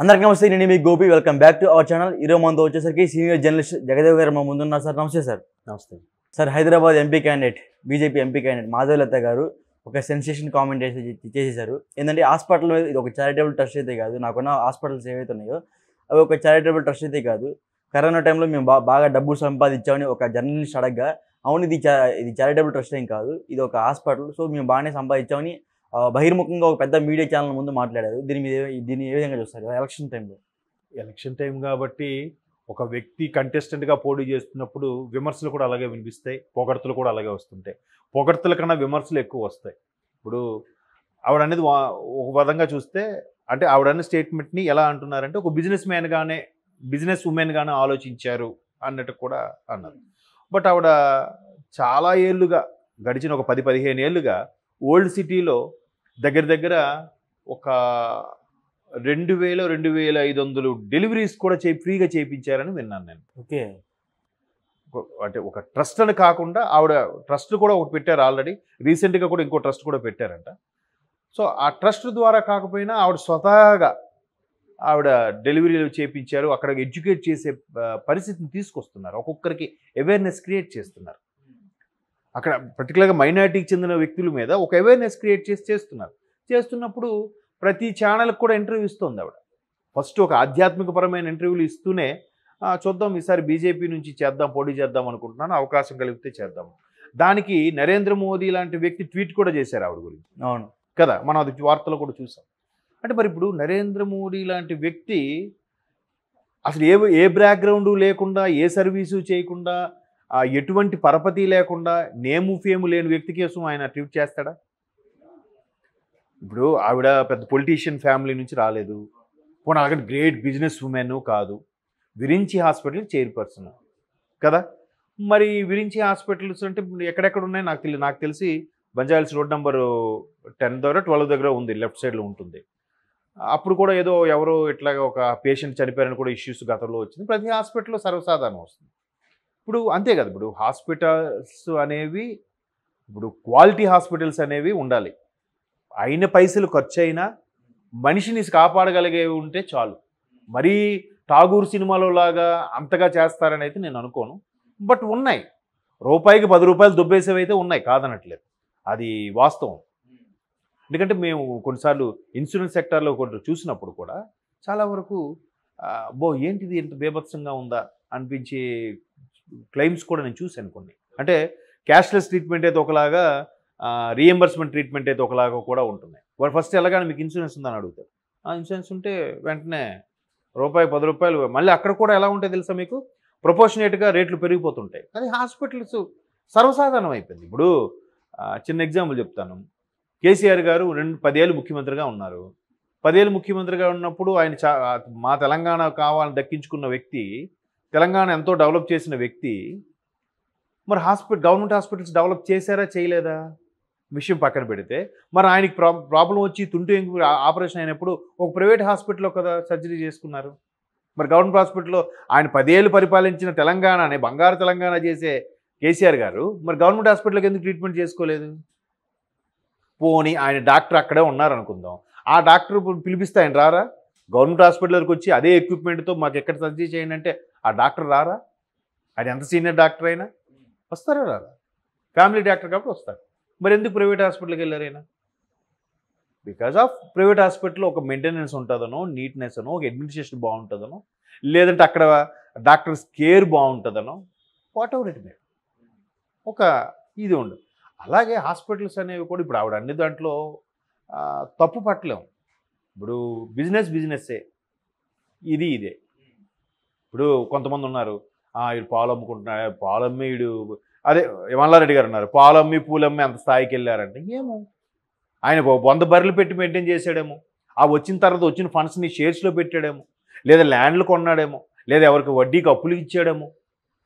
అందరికీ నమస్తే. నేను మీ Gopi. Welcome back to our channel. ఈరోజు మనతో వచ్చేసరికి సీనియర్ జర్నలిస్ట్ జగదేవ్ గారు మా ముందున్నారు. సార్ నమస్తే. సార్ నమస్తే sir, Hyderabad MP candidate, BJP MP candidate Madhavalatha గారు ఒక సెన్సేషన్ కామెంట్ చేసేసారు. ఏంటంటే హాస్పిటల్ ఇది ఒక చారిటబుల్ ట్రస్ట్ అయితే కాదు, నాకున్న హాస్పిటల్స్ ఏవైతే ఉన్నాయో అవి ఒక చారిటబుల్ ట్రస్ట్ అయితే కాదు. కరోనా టైంలో మేము బాగా డబ్బులు సంపాదించామని ఒక జర్నలిస్ట్ అడగగా, అవును ఇది చారిటబుల్ ట్రస్ట్ ఏం కాదు, ఇది ఒక హాస్పిటల్, సో మేము బాగానే సంపాదించామని బహిర్ముఖంగా ఒక పెద్ద మీడియా ఛానల్ ముందు మాట్లాడారు. దీన్ని ఏ విధంగా చూస్తారు ఎలక్షన్ టైంలో? ఎలక్షన్ టైం కాబట్టి ఒక వ్యక్తి కంటెస్టెంట్గా పోటీ చేస్తున్నప్పుడు విమర్శలు కూడా అలాగే వినిపిస్తాయి, పొగడ్తలు కూడా అలాగే వస్తుంటాయి. పొగడ్తల కన్నా విమర్శలు ఎక్కువ వస్తాయి. ఇప్పుడు ఆవిడ అనేది ఒక విధంగా చూస్తే, అంటే ఆవిడన్న స్టేట్మెంట్ని ఎలా అంటున్నారంటే ఒక బిజినెస్ ఉమెన్గానే ఆలోచించారు అన్నట్టు కూడా అన్నారు. బట్ ఆవిడ చాలా ఏళ్ళుగా, గడిచిన ఒక 10-15 ఏళ్ళుగా ఓల్డ్ సిటీలో దగ్గర ఒక 2000-2500 డెలివరీస్ కూడా ఫ్రీగా చేయించారని విన్నాను నేను. ఓకే, అంటే ఒక ట్రస్ట్ అని కాకుండా ఆవిడ ట్రస్ట్ కూడా ఒకటి పెట్టారు ఆల్రెడీ, రీసెంట్గా కూడా ఇంకో ట్రస్ట్ కూడా పెట్టారంట. సో ఆ ట్రస్ట్ ద్వారా కాకపోయినా ఆవిడ స్వతహాగా ఆవిడ డెలివరీలు చేయించారు, అక్కడ ఎడ్యుకేట్ చేసే పరిస్థితిని తీసుకొస్తున్నారు, ఒక్కొక్కరికి అవేర్నెస్ క్రియేట్ చేస్తున్నారు. అక్కడ పర్టికులర్గా మైనారిటీకి చెందిన వ్యక్తుల మీద ఒక అవేర్నెస్ క్రియేట్ చేస్తున్నప్పుడు ప్రతి ఛానల్కి కూడా ఇంటర్వ్యూ ఇస్తుంది ఆవిడ. ఫస్ట్ ఒక ఆధ్యాత్మికపరమైన ఇంటర్వ్యూలు ఇస్తూనే చూద్దాం ఈసారి బీజేపీ నుంచి పోటీ చేద్దాం అనుకుంటున్నాను, అవకాశం కలిగితే చేద్దాం. దానికి నరేంద్ర మోదీ లాంటి వ్యక్తి ట్వీట్ కూడా చేశారు ఆవిడ గురించి. అవును కదా, మనం అది వార్తలు కూడా చూసాం. అంటే మరి ఇప్పుడు నరేంద్ర మోడీ లాంటి వ్యక్తి అసలు ఏ బ్యాక్గ్రౌండు లేకుండా, ఏ సర్వీసు చేయకుండా, ఎటువంటి పరపతి లేకుండా, నేము ఫేము లేని వ్యక్తి కోసం ఆయన ట్వీట్ చేస్తాడా? ఇప్పుడు ఆవిడ పెద్ద పొలిటీషియన్ ఫ్యామిలీ నుంచి రాలేదు, పోనీ అలాగే గ్రేట్ బిజినెస్ ఉమెన్ కాదు, విరించి హాస్పిటల్ చైర్పర్సన్ కదా. మరి విరించి హాస్పిటల్స్ అంటే ఎక్కడెక్కడ ఉన్నాయి నాకు తెలిసి బంజారాహిల్స్ రోడ్ నెంబర్ 10 దగ్గర 12 దగ్గర ఉంది, లెఫ్ట్ సైడ్లో ఉంటుంది. అప్పుడు కూడా ఎవరో ఇట్లాగా ఒక పేషెంట్ చనిపోయారని కూడా ఇష్యూస్ గతంలో వచ్చింది. ప్రతి హాస్పిటల్లో సర్వసాధారణం వస్తుంది. ఇప్పుడు అంతే కదా, ఇప్పుడు హాస్పిటల్స్ అనేవి, ఇప్పుడు క్వాలిటీ హాస్పిటల్స్ అనేవి ఉండాలి. అయిన పైసలు ఖర్చు అయినా మనిషిని కాపాడగలిగేవి ఉంటే చాలు. మరీ ఠాగూర్ సినిమాలో లాగా అంతగా చేస్తారని అయితే నేను అనుకోను. బట్ ఉన్నాయి, రూపాయికి 10 రూపాయలు దుబ్బేసేవి అయితే ఉన్నాయి, కాదనట్లేదు, అది వాస్తవం. ఎందుకంటే మేము కొన్నిసార్లు ఇన్సూరెన్స్ సెక్టార్లో కొన్ని చూసినప్పుడు కూడా చాలా వరకు ఏంటిది ఇంత బీభత్సంగా ఉందా అనిపించే క్లెయిమ్స్ కూడా నేను చూశాను కొన్ని. అంటే క్యాష్లెస్ ట్రీట్మెంట్ అయితే ఒకలాగా, రీఎంబర్స్మెంట్ ట్రీట్మెంట్ అయితే ఒకలాగా కూడా ఉంటున్నాయి. వాడు ఫస్ట్ ఎలాగానే మీకు ఇన్సూరెన్స్ ఉందని అడుగుతారు. ఇన్సూరెన్స్ ఉంటే వెంటనే రూపాయి 10 రూపాయలు. మళ్ళీ అక్కడ కూడా ఎలా ఉంటాయి తెలుసా మీకు, ప్రొపోర్షనేట్గా రేట్లు పెరిగిపోతుంటాయి. కానీ హాస్పిటల్స్ సర్వసాధారణం అయిపోయింది. ఇప్పుడు చిన్న ఎగ్జాంపుల్ చెప్తాను. కేసీఆర్ గారు 10 ఏళ్ళు ముఖ్యమంత్రిగా ఉన్నారు. 10 ఏళ్ళు ముఖ్యమంత్రిగా ఉన్నప్పుడు ఆయన మా తెలంగాణ కావాలని దక్కించుకున్న వ్యక్తి, తెలంగాణ ఎంతో డెవలప్ చేసిన వ్యక్తి, మరి గవర్నమెంట్ హాస్పిటల్స్ డెవలప్ చేశారా చేయలేదా విషయం పక్కన పెడితే, మరి ఆయనకి ప్రాబ్లం వచ్చి తుంటి ఆపరేషన్ అయినప్పుడు ఒక ప్రైవేట్ హాస్పిటల్లో కదా సర్జరీ చేసుకున్నారు. మరి గవర్నమెంట్ హాస్పిటల్లో ఆయన 10 ఏళ్ళు పరిపాలించిన తెలంగాణని బంగారు తెలంగాణ చేసే కేసీఆర్ గారు మరి గవర్నమెంట్ హాస్పిటల్కి ఎందుకు ట్రీట్మెంట్ చేసుకోలేదు? పోనీ ఆయన డాక్టర్ అక్కడే ఉన్నారనుకుందాం, ఆ డాక్టర్ పిలిపిస్తే ఆయన రారా? గవర్నమెంట్ హాస్పిటల్కి వచ్చి అదే ఎక్విప్మెంట్తో మాకు ఎక్కడ సర్జరీ చేయండి అంటే ఆ డాక్టర్ రారా? ఆయన ఎంత సీనియర్ డాక్టర్ అయినా వస్తారా రారా? ఫ్యామిలీ డాక్టర్ కాబట్టి వస్తారు. మరి ఎందుకు ప్రైవేట్ హాస్పిటల్కి వెళ్ళారు ఆయన? బికాజ్ ఆఫ్ ప్రైవేట్ హాస్పిటల్లో ఒక మెయింటెనెన్స్ ఉంటుందనో, నీట్నెస్ అనో, ఒక అడ్మినిస్ట్రేషన్ బాగుంటుందనో, లేదంటే అక్కడ డాక్టర్స్ కేర్ బాగుంటుందనో, వాట్ ఎవర్ ఇట్ మే, ఒక ఇది ఉండదు. అలాగే హాస్పిటల్స్ అనేవి కూడా ఇప్పుడు ఆవిడ అన్ని దాంట్లో తప్పు పట్టలేము. ఇప్పుడు బిజినెస్సే, ఇదే. ఇప్పుడు కొంతమంది ఉన్నారు, వీడు పాలు అమ్ముకుంటున్నాడు, పాలు అమ్మి వీడు, అదే మల్లారెడ్డి గారు ఉన్నారు, పాలు అమ్మి పూలమ్మి అంత స్థాయికి వెళ్ళారంటే ఏమో, ఆయన 100 బర్రెలు పెట్టి మెయింటైన్ చేసాడేమో, వచ్చిన తర్వాత వచ్చిన ఫండ్స్ని షేర్స్లో పెట్టాడేమో, లేదా ల్యాండ్లు కొన్నాడేమో, లేదా ఎవరికి వడ్డీకి అప్పులు ఇచ్చాడేమో,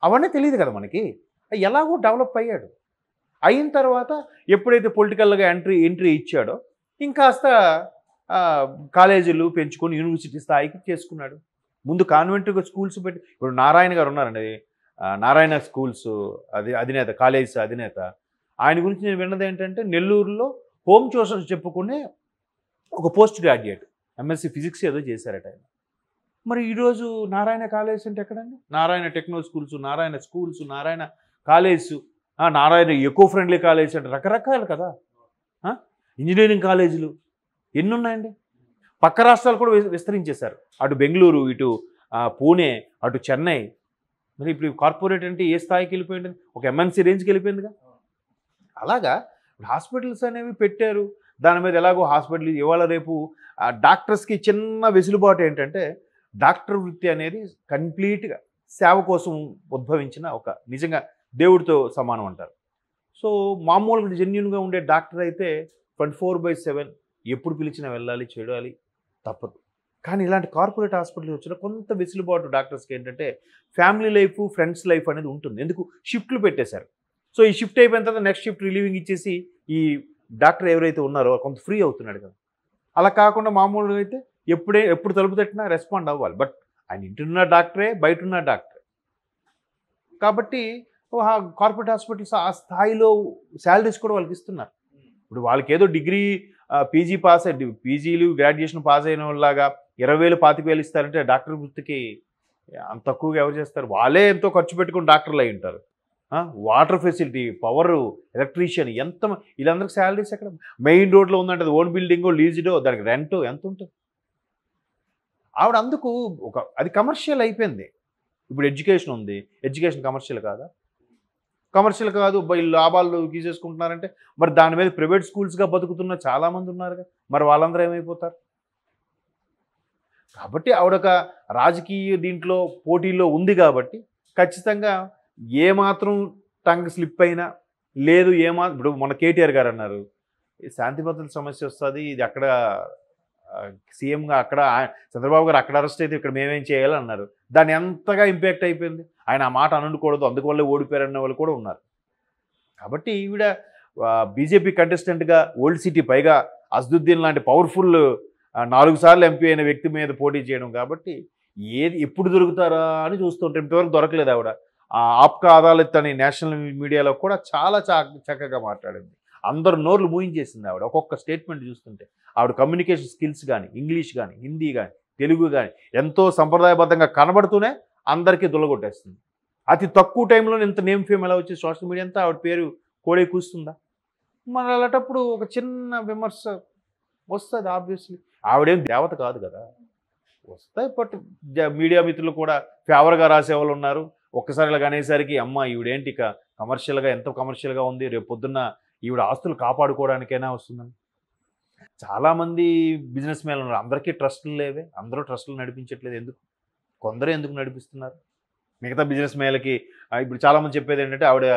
అవన్నీ తెలియదు కదా మనకి. ఎలాగో డెవలప్ అయ్యాడు. అయిన తర్వాత ఎప్పుడైతే పొలిటికల్గా ఎంట్రీ ఇచ్చాడో ఇంకాస్త కాలేజీలు పెంచుకొని యూనివర్సిటీ స్థాయికి చేసుకున్నాడు. ముందు కాన్వెంట్ స్కూల్స్ పెట్టి, ఇప్పుడు నారాయణ గారు ఉన్నారండి, నారాయణ స్కూల్స్ అధినేత, కాలేజెస్ అధినేత. ఆయన గురించి నేను విన్నది ఏంటంటే, నెల్లూరులో హోమ్ ట్యూషన్స్ చెప్పుకునే ఒక పోస్ట్ గ్రాడ్యుయేట్, ఎంఎస్సీ ఫిజిక్స్ ఏదో చేశారట ఆయన. మరి ఈరోజు నారాయణ కాలేజ్ అంటే ఎక్కడండి? Narayana techno schools, Narayana schools, Narayana college, Narayana eco friendly college అంటే రకరకాలు కదా. ఇంజనీరింగ్ కాలేజీలు ఎన్ని ఉన్నాయండి? పక్క రాష్ట్రాలు కూడా విస్తరించేశారు. అటు బెంగళూరు, ఇటు పూణే, అటు చెన్నై. మరి ఇప్పుడు కార్పొరేట్ అంటే ఏ స్థాయికి వెళ్ళిపోయింది? ఒక ఎంఎన్సీ రేంజ్కి వెళ్ళిపోయిందిగా. అలాగా హాస్పిటల్స్ అనేవి పెట్టారు. దాని మీద ఎలాగో హాస్పిటల్ ఇవాళ రేపు డాక్టర్స్కి చిన్న వెసులుబాటు ఏంటంటే, డాక్టర్ వృత్తి అనేది కంప్లీట్గా సేవ కోసం ఉద్భవించిన ఒక నిజంగా దేవుడితో సమానం అంటారు. సో మామూలుగా జెన్యున్గా ఉండే డాక్టర్ అయితే 24/7 ఎప్పుడు పిలిచినా వెళ్ళాలి, చేయాలి, తప్పదు. కానీ ఇలాంటి కార్పొరేట్ హాస్పిటల్ వచ్చిన కొంత వెసులుబాటు డాక్టర్స్కి ఏంటంటే ఫ్యామిలీ లైఫ్, ఫ్రెండ్స్ లైఫ్ అనేది ఉంటుంది. ఎందుకు? షిఫ్ట్లు పెట్టేశారు. సో ఈ షిఫ్ట్ అయిపోయిన తర్వాత నెక్స్ట్ షిఫ్ట్ రిలీవింగ్ ఇచ్చేసి ఈ డాక్టర్ ఎవరైతే ఉన్నారో కొంత ఫ్రీ అవుతున్నాడు కదా. అలా కాకుండా మామూలుగా అయితే ఎప్పుడు తలుపు తట్టినా రెస్పాండ్ అవ్వాలి. బట్ ఆయన ఇంటున్న డాక్టరే, బయట ఉన్న డాక్టరే. కాబట్టి కార్పొరేట్ హాస్పిటల్స్ ఆ స్థాయిలో శాలరీస్ కూడా వాళ్ళకి ఇస్తున్నారు. ఇప్పుడు వాళ్ళకి ఏదో డిగ్రీ పీజీ పాస్ అయ్యి పీజీలు గ్రాడ్యుయేషన్ పాస్ అయిన వాళ్ళలాగా 20,000 25,000 ఇస్తారంటే డాక్టర్ వృత్తికి అంత తక్కువగా ఎవరు చేస్తారు? వాళ్ళే ఎంతో ఖర్చు పెట్టుకుని డాక్టర్లు అయి ఉంటారు. వాటర్ ఫెసిలిటీ, పవరు, ఎలక్ట్రీషియన్, ఎంత వీళ్ళందరికీ శాలరీస్ ఎక్కడ? మెయిన్ రోడ్లో ఉందంటే అది ఓన్ బిల్డింగో, లీజుడో, దానికి రెంటో ఎంత ఉంటుంది? ఆవిడ అందుకు అది కమర్షియల్ అయిపోయింది. ఇప్పుడు ఎడ్యుకేషన్ ఉంది, ఎడ్యుకేషన్ కమర్షియల్ కాదా? కమర్షియల్ కాదు, లాభాలు తీసేసుకుంటున్నారంటే మరి దాని మీద ప్రైవేట్ స్కూల్స్గా బతుకుతున్న చాలామంది ఉన్నారుగా. మరి వాళ్ళందరూ ఏమైపోతారు? కాబట్టి ఆవిడొక రాజకీయ దీంట్లో పోటీలో ఉంది కాబట్టి ఖచ్చితంగా ఏమాత్రం టంగ్ స్లిప్ అయినా లేదు, ఇప్పుడు మన కేటీఆర్ గారు అన్నారు శాంతి భద్రతల సమస్య వస్తుంది, ఇది అక్కడ సీఎంగా అక్కడ చంద్రబాబు గారు అక్కడ అరెస్ట్ అయితే ఇక్కడ మేమేం చేయాలన్నారు. దాన్ని ఎంతగా ఇంపాక్ట్ అయిపోయింది. ఆయన ఆ మాట అనకూడదు, అందువల్లే ఓడిపోయారన్న వాళ్ళు కూడా ఉన్నారు. కాబట్టి ఈవిడ బీజేపీ కంటెస్టెంట్గా ఓల్డ్ సిటీ, పైగా అసదుద్దీన్ లాంటి పవర్ఫుల్ 4 సార్లు ఎంపీ అయిన వ్యక్తి మీద పోటీ చేయడం కాబట్టి ఎప్పుడు దొరుకుతారా అని చూస్తుంటే ఇంతవరకు దొరకలేదు. ఆవిడ ఆప్కా అదాలత్ అని నేషనల్ మీడియాలో కూడా చాలా చక్కగా మాట్లాడింది. అందరు నోర్లు మూయించేసింది ఆవిడ. ఒక్కొక్క స్టేట్మెంట్ చూస్తుంటే ఆవిడ కమ్యూనికేషన్ స్కిల్స్ కానీ, ఇంగ్లీష్ కానీ, హిందీ కానీ, తెలుగు కానీ ఎంతో సంప్రదాయబద్ధంగా కనబడుతూనే అందరికీ దుల్లగొట్టేస్తుంది. అతి తక్కువ టైంలో ఇంత నేమ్ ఫేమ్ ఎలా వచ్చి సోషల్ మీడియా అంతా ఆవిడ పేరు కోడే కూస్తుందా? మరి అలాంటప్పుడు ఒక చిన్న విమర్శ వస్తుంది ఆబ్వియస్లీ. ఆవిడేం దేవత కాదు కదా, వస్తాయి. బట్ మీడియా మిత్రులు కూడా ఫేవర్గా రాసేవాళ్ళు ఉన్నారు. ఒక్కసారి ఇలా అనేసరికి అమ్మ ఈవిడేంటి ఇక కమర్షియల్గా ఎంత కమర్షియల్గా ఉంది, రేపు పొద్దున్న ఈవిడ ఆస్తులు కాపాడుకోవడానికైనా వస్తుందని. చాలామంది బిజినెస్ మ్యాన్లు ఉన్నారు, అందరికీ ట్రస్టులు లేవే, అందరూ ట్రస్టులు నడిపించట్లేదు. ఎందుకు? కొందరే ఎందుకు నడిపిస్తున్నారు? మిగతా బిజినెస్ మ్యాన్లకి ఇప్పుడు చాలామంది చెప్పేది ఏంటంటే ఆవిడ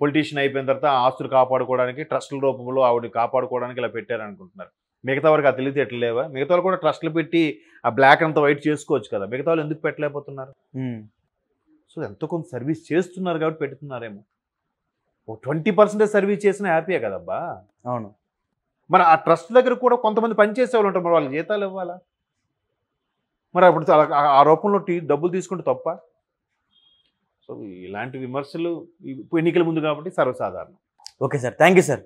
పొలిటీషియన్ అయిపోయిన తర్వాత ఆస్తులు కాపాడుకోవడానికి ట్రస్టుల రూపంలో ఆవిడ కాపాడుకోవడానికి ఇలా పెట్టారనుకుంటున్నారు. మిగతా వారికి ఆ తెలివితేటలు లేవా? మిగతా వాళ్ళు కూడా ట్రస్టులు పెట్టి ఆ బ్లాక్ అంతా వైట్ చేసుకోవచ్చు కదా, మిగతా వాళ్ళు ఎందుకు పెట్టలేకపోతున్నారు? సో ఎంతో కొంత సర్వీస్ చేస్తున్నారు కాబట్టి పెడుతున్నారేమో. ఓ 20% సర్వీస్ చేసినా హ్యాపీయే కదబ్బా. అవును. మరి ఆ ట్రస్ట్ దగ్గర కూడా కొంతమంది పనిచేసే వాళ్ళు ఉంటారు, మరి వాళ్ళకి జీతాలు ఇవ్వాలా? మరి అప్పుడు ఆ రూపంలో డబ్బులు తీసుకుంటే తప్ప? సో ఇలాంటి విమర్శలు ఎన్నికల ముందు కాబట్టి సర్వసాధారణం. Okay sir, thank you sir.